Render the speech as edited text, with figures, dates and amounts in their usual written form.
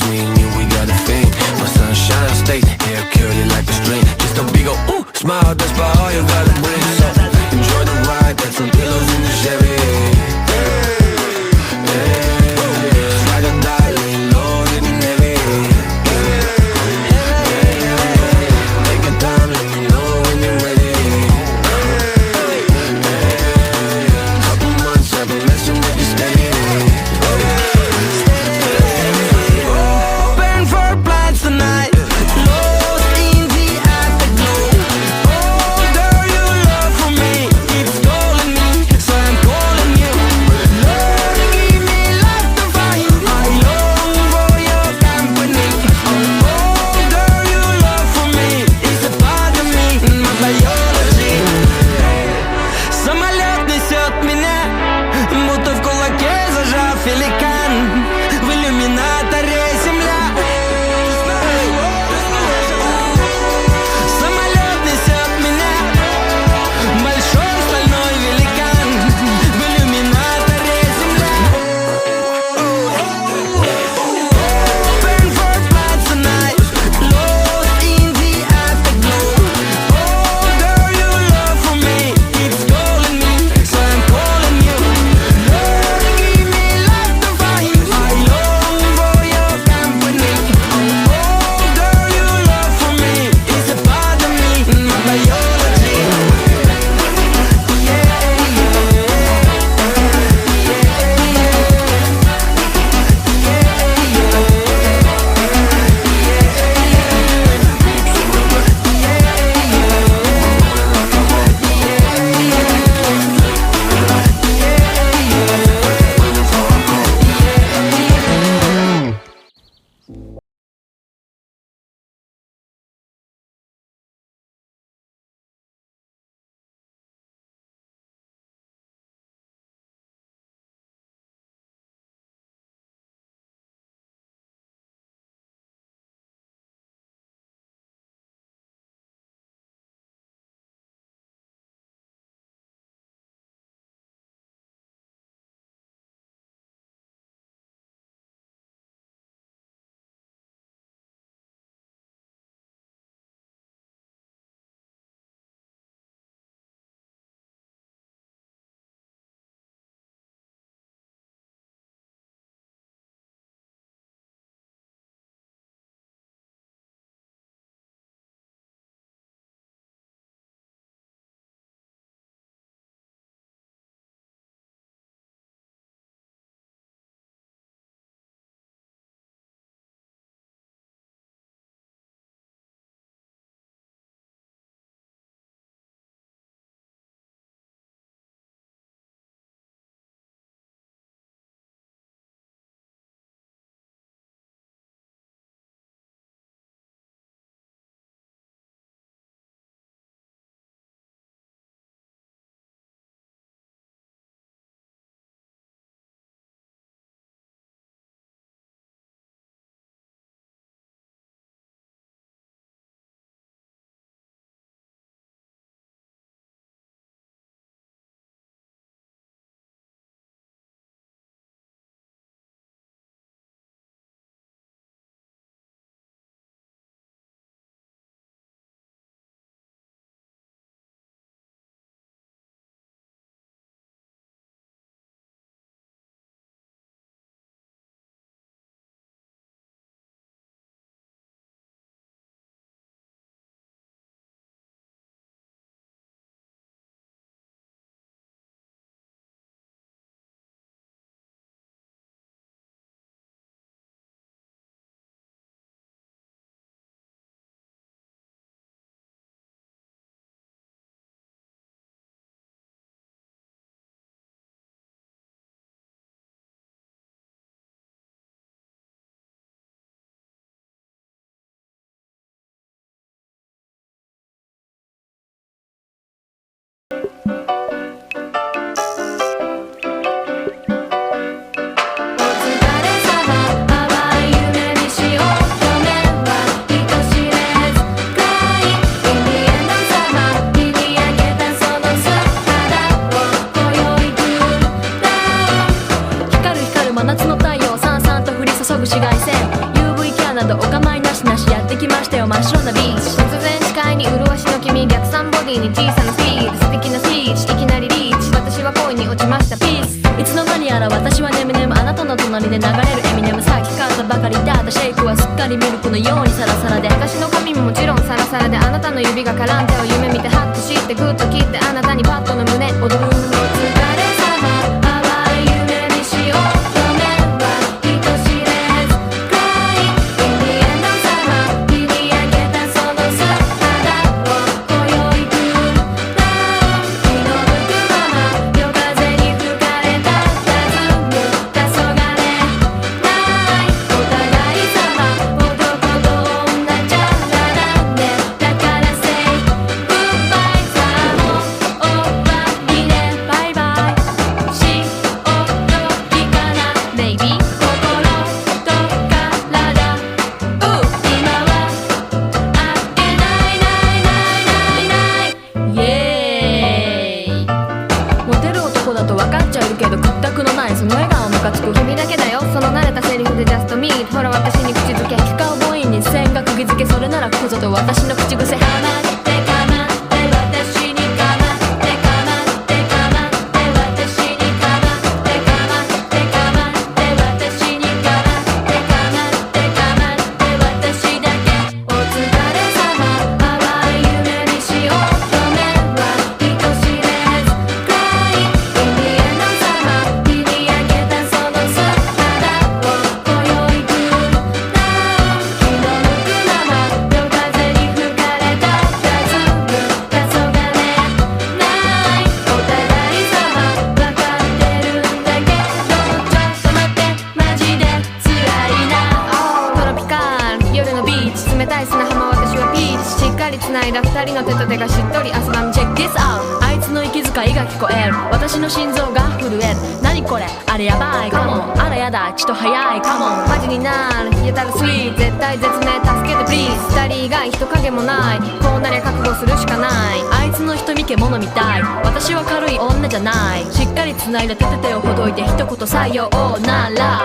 Cause me and you, we got a thing. My sunshine state, hair curly like a string. Just a big ol' ooh, smile, that's about all you gotta bring. So enjoy the ride, got some pillows in the Chevy. Ride or die, lay low, getting heavy. Take your time, let me know when you're ready. Couple months, I've been messing with you steady. Open for plans tonight. Lost in the afterglow. Oh, girl, your love for me keeps calling me, so I'm calling you. Lord, give me life to find. I long for your company. Oh, girl, your love for me is a part of me, my biology. Самолет несет меня, будто в кулаке зажав великан. В иллюминаторе земля. Самолет несет меня, большой стальной великан. В иллюминаторе земля. Open for flight tonight. Lost in the afterglow. Oh, girl, your love for me keeps calling me, so I'm calling you. Lord, give me life to find. I long for your company. Oh, girl, your love for me is a part of me, my biology. などお構いなしなしやってきましたよ真っ白なビーチ。突然視界に潤しの君、逆算ボディに小さなスピード、素敵なスピーチいきなりリーチ、私は恋に落ちましたピース。いつの間にやら私はネムネム、あなたの隣で流れるエミネム、さっき買ったばかりだったシェイクはすっかりミルクのようにサラサラで、私の髪ももちろんサラサラで、あなたの指が絡んでを夢見てハッとしてグッと切って、あなたにパッとの胸踊る。お疲れ様、淡い夢にしようとめは人知れず暗い海への様、日に焼けたその素肌を今宵クールダウン、気の向くまま夜風に吹かれた弾む黄昏ないお互い様、男と女じゃ並んで、だから say goodbye、 さあもう終わりね、バイバイしおろきかなベイビー、心と体今はあっけないないないないない、イエーイ。モテる男だと分かっちゃいるけど屈託のないその笑顔ムカつく、君だけだよその慣れたセリフで just meet、 ほら私に口づけ、聞かう母音に線が釘付け、それならここぞと私の口癖、かまってかまって私にかまってかまってかまって私にかまってかまってかまって私にかまってかまってかまって私だけ。お疲れ様、淡い夢にしようとめは人知れず暗い海への様、日に焼けたその素肌を今宵クールダウン、気の向くまま夜風に吹かれた弾む黄昏ないお互い様、分かってるんだけどちょっと待って、マジで辛いな。トロピカル夜のビーチ、冷たい砂浜、私はピーチ、しっかり繋いだ二人の手と手がしっとり汗ばむ。チェック this out、 あいつの息遣いが聞こえる、私の心臓が震える、何これあれやばいかも、あらやだちと早いかも、マジになるやたらスイート、絶対絶命助けてプリーズ、二人以外人影もない、こうなりゃ覚悟するしかない、あいつの瞳獣みたい、私は軽い女じゃない、しっかり繋いだ手と手をほどいて一言採用なら